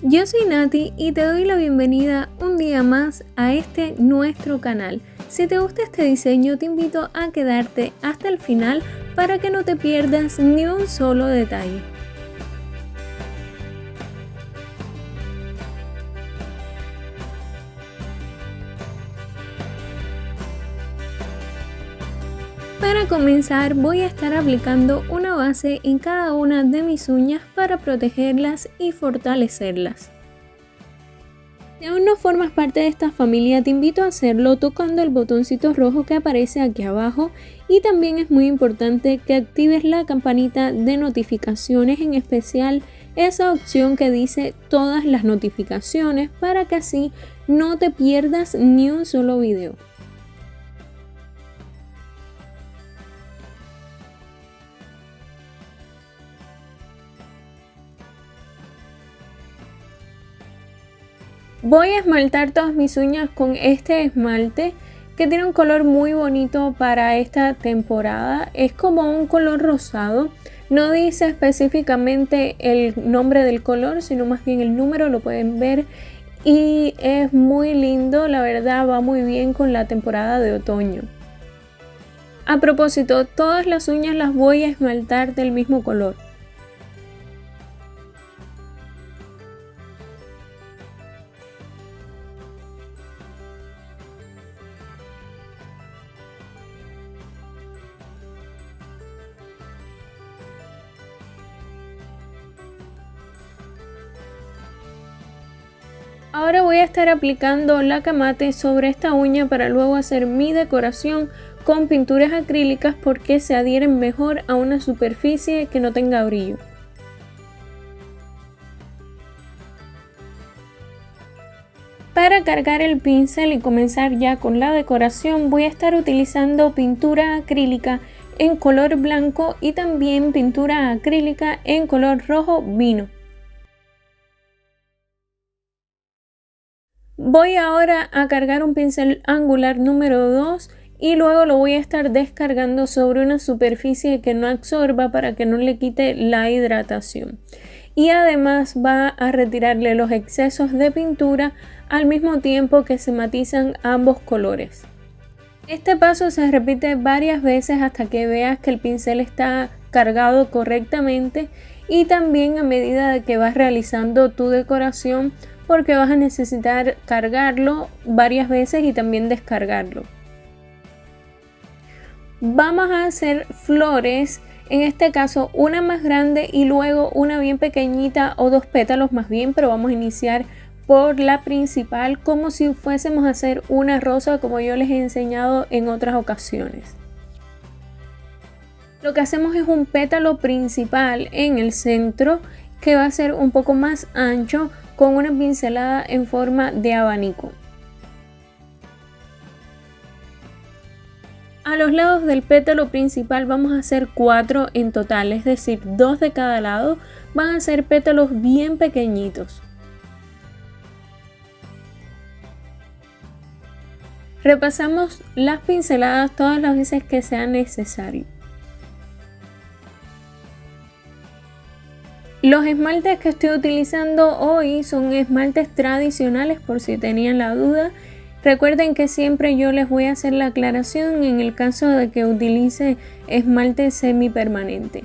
Yo soy Nati y te doy la bienvenida un día más a este nuestro canal. Si te gusta este diseño, te invito a quedarte hasta el final para que no te pierdas ni un solo detalle. Para comenzar, voy a estar aplicando una base en cada una de mis uñas para protegerlas y fortalecerlas. Si aún no formas parte de esta familia, te invito a hacerlo tocando el botoncito rojo que aparece aquí abajo, y también es muy importante que actives la campanita de notificaciones, en especial esa opción que dice todas las notificaciones, para que así no te pierdas ni un solo video. Voy a esmaltar todas mis uñas con este esmalte que tiene un color muy bonito para esta temporada. Es como un color rosado. No dice específicamente el nombre del color, sino más bien el número, lo pueden ver. Y es muy lindo, la verdad va muy bien con la temporada de otoño. A propósito, todas las uñas las voy a esmaltar del mismo color. Ahora voy a estar aplicando la camate sobre esta uña para luego hacer mi decoración con pinturas acrílicas, porque se adhieren mejor a una superficie que no tenga brillo. Para cargar el pincel y comenzar ya con la decoración, voy a estar utilizando pintura acrílica en color blanco y también pintura acrílica en color rojo vino. Voy ahora a cargar un pincel angular número 2 y luego lo voy a estar descargando sobre una superficie que no absorba para que no le quite la hidratación. Y además va a retirarle los excesos de pintura al mismo tiempo que se matizan ambos colores. Este paso se repite varias veces hasta que veas que el pincel está cargado correctamente, y también a medida de que vas realizando tu decoración, porque vas a necesitar cargarlo varias veces y también descargarlo. Vamos a hacer flores, en este caso una más grande y luego una bien pequeñita, o dos pétalos más bien, pero vamos a iniciar por la principal como si fuésemos a hacer una rosa, como yo les he enseñado en otras ocasiones. Lo que hacemos es un pétalo principal en el centro, que va a ser un poco más ancho, con una pincelada en forma de abanico. A los lados del pétalo principal vamos a hacer 4 en total, es decir, 2 de cada lado. Van a ser pétalos bien pequeñitos. Repasamos las pinceladas todas las veces que sea necesario. Los esmaltes que estoy utilizando hoy son esmaltes tradicionales, por si tenían la duda. Recuerden que siempre yo les voy a hacer la aclaración en el caso de que utilice esmalte semipermanente.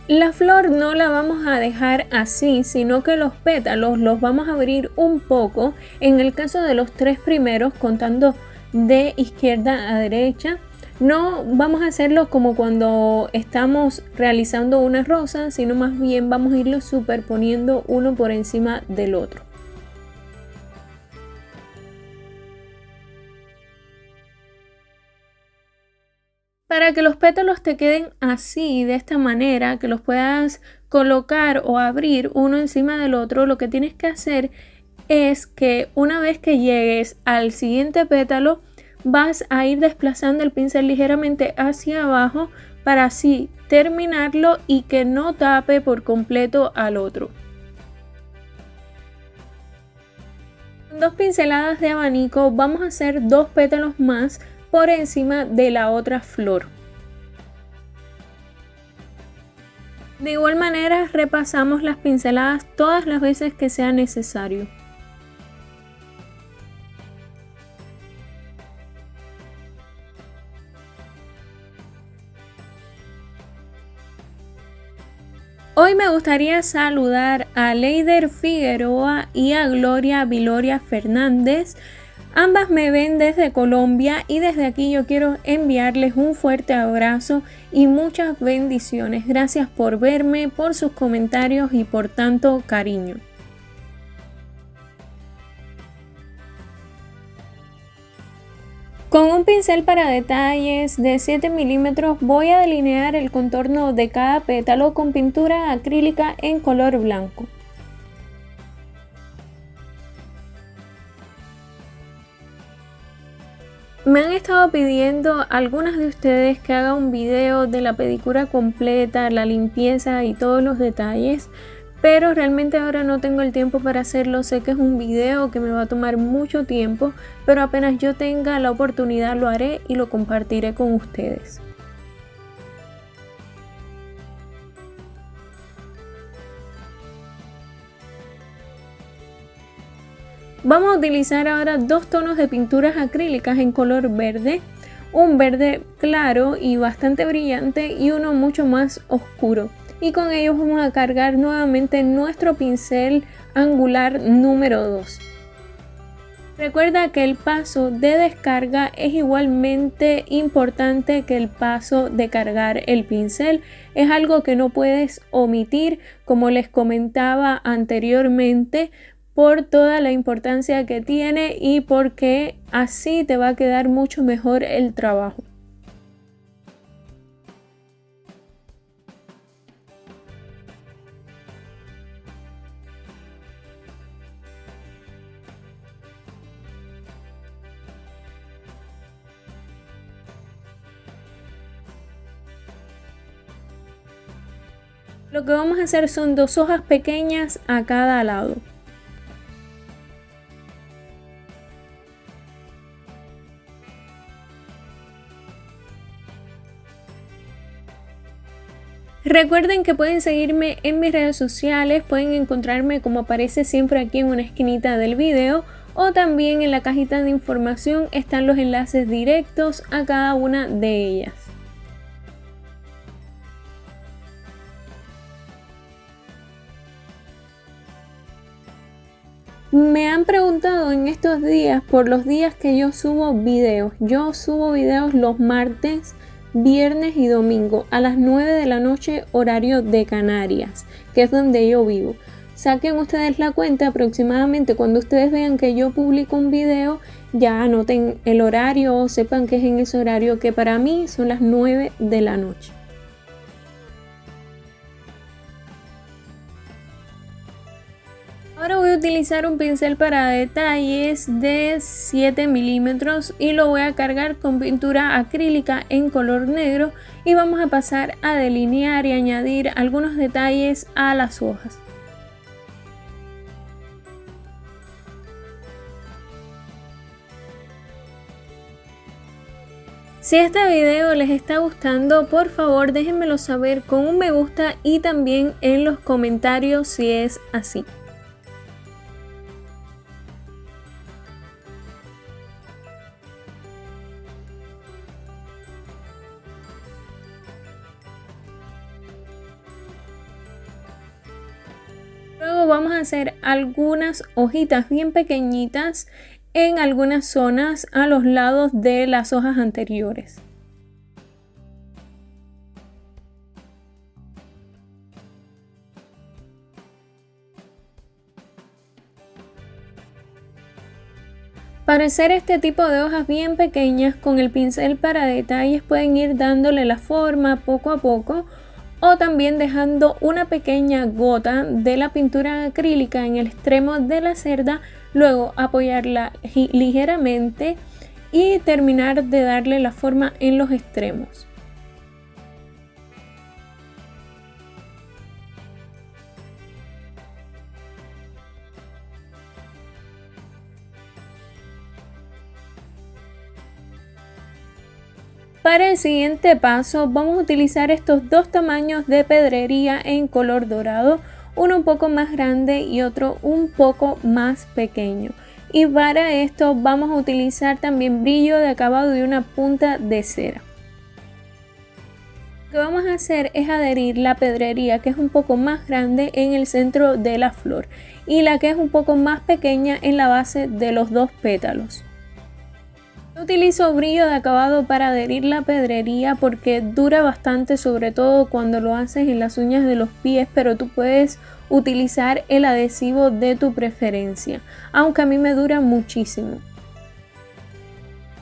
La flor no la vamos a dejar así, sino que los pétalos los vamos a abrir un poco. En el caso de los 3 primeros, contando de izquierda a derecha, no vamos a hacerlo como cuando estamos realizando una rosa, sino más bien vamos a irlos superponiendo uno por encima del otro. Para que los pétalos te queden así, de esta manera, que los puedas colocar o abrir uno encima del otro, lo que tienes que hacer es que una vez que llegues al siguiente pétalo, vas a ir desplazando el pincel ligeramente hacia abajo para así terminarlo y que no tape por completo al otro. Con 2 pinceladas de abanico vamos a hacer 2 pétalos más por encima de la otra flor. De igual manera repasamos las pinceladas todas las veces que sea necesario. Hoy me gustaría saludar a Leider Figueroa y a Gloria Viloria Fernández. Ambas me ven desde Colombia y desde aquí yo quiero enviarles un fuerte abrazo y muchas bendiciones. Gracias por verme, por sus comentarios y por tanto cariño. Con un pincel para detalles de 7 milímetros voy a delinear el contorno de cada pétalo con pintura acrílica en color blanco. Me han estado pidiendo algunas de ustedes que haga un video de la pedicura completa, la limpieza y todos los detalles, pero realmente ahora no tengo el tiempo para hacerlo. Sé que es un video que me va a tomar mucho tiempo, pero apenas yo tenga la oportunidad lo haré y lo compartiré con ustedes. Vamos a utilizar ahora 2 tonos de pinturas acrílicas en color verde, un verde claro y bastante brillante y uno mucho más oscuro. Y con ellos vamos a cargar nuevamente nuestro pincel angular número 2. Recuerda que el paso de descarga es igualmente importante que el paso de cargar el pincel. Es algo que no puedes omitir, como les comentaba anteriormente, por toda la importancia que tiene y porque así te va a quedar mucho mejor el trabajo. Lo que vamos a hacer son 2 hojas pequeñas a cada lado. Recuerden que pueden seguirme en mis redes sociales, pueden encontrarme como aparece siempre aquí en una esquinita del video, o también en la cajita de información están los enlaces directos a cada una de ellas. Me han preguntado en estos días por los días que yo subo videos. Yo subo videos los martes, viernes y domingo a las 9 de la noche horario de Canarias, que es donde yo vivo. Saquen ustedes la cuenta aproximadamente cuando ustedes vean que yo publico un video, ya anoten el horario o sepan que es en ese horario, que para mí son las 9 de la noche. Ahora voy a utilizar un pincel para detalles de 7 milímetros y lo voy a cargar con pintura acrílica en color negro y vamos a pasar a delinear y añadir algunos detalles a las hojas. Si este video les está gustando, por favor déjenmelo saber con un me gusta y también en los comentarios si es así. Luego vamos a hacer algunas hojitas bien pequeñitas en algunas zonas a los lados de las hojas anteriores. Para hacer este tipo de hojas bien pequeñas con el pincel para detalles pueden ir dándole la forma poco a poco o también dejando una pequeña gota de la pintura acrílica en el extremo de la cerda, luego apoyarla ligeramente y terminar de darle la forma en los extremos. Para el siguiente paso vamos a utilizar estos dos tamaños de pedrería en color dorado, uno un poco más grande y otro un poco más pequeño. Y para esto vamos a utilizar también brillo de acabado y una punta de cera. Lo que vamos a hacer es adherir la pedrería, que es un poco más grande, en el centro de la flor y la que es un poco más pequeña en la base de los dos pétalos. Utilizo brillo de acabado para adherir la pedrería porque dura bastante, sobre todo cuando lo haces en las uñas de los pies, pero tú puedes utilizar el adhesivo de tu preferencia, aunque a mí me dura muchísimo.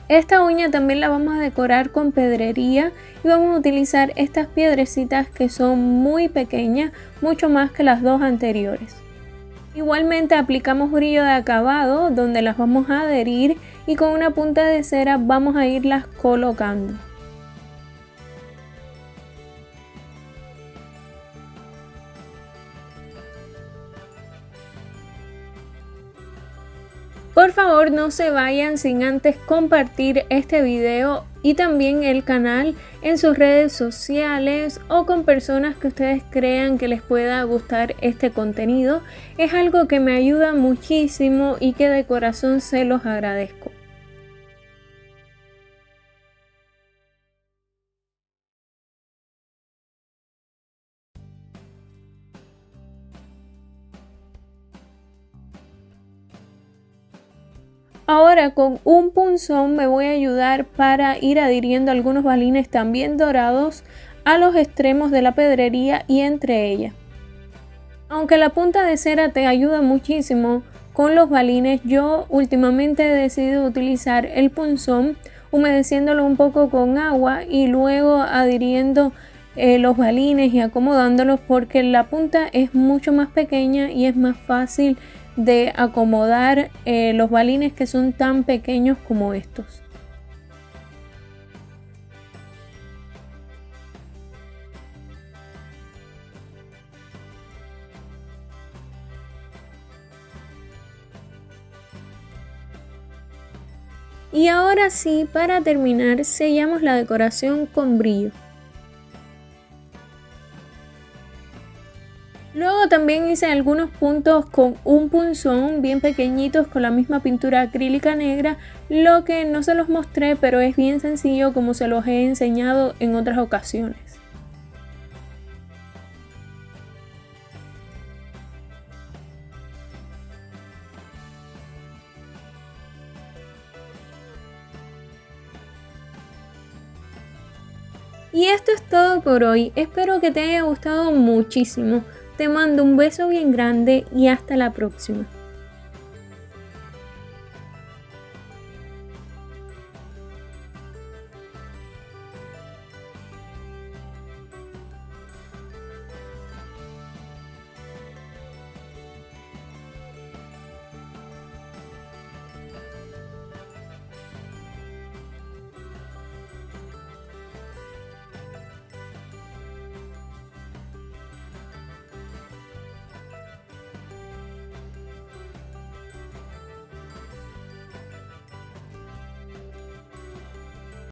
Esta uña también la vamos a decorar con pedrería y vamos a utilizar estas piedrecitas que son muy pequeñas, mucho más que las dos anteriores. Igualmente aplicamos brillo de acabado donde las vamos a adherir y con una punta de cera vamos a irlas colocando. Por favor, no se vayan sin antes compartir este video y también el canal en sus redes sociales o con personas que ustedes crean que les pueda gustar este contenido. Es algo que me ayuda muchísimo y que de corazón se los agradezco. Ahora con un punzón me voy a ayudar para ir adhiriendo algunos balines también dorados a los extremos de la pedrería y entre ellas. Aunque la punta de cera te ayuda muchísimo con los balines, yo últimamente he decidido utilizar el punzón humedeciéndolo un poco con agua y luego adhiriendo los balines y acomodándolos porque la punta es mucho más pequeña y es más fácil de acomodar los balines que son tan pequeños como estos. Y ahora sí, para terminar, sellamos la decoración con brillo. Luego también hice algunos puntos con un punzón bien pequeñitos con la misma pintura acrílica negra, lo que no se los mostré, pero es bien sencillo como se los he enseñado en otras ocasiones. Y esto es todo por hoy, espero que te haya gustado muchísimo. Te mando un beso bien grande y hasta la próxima.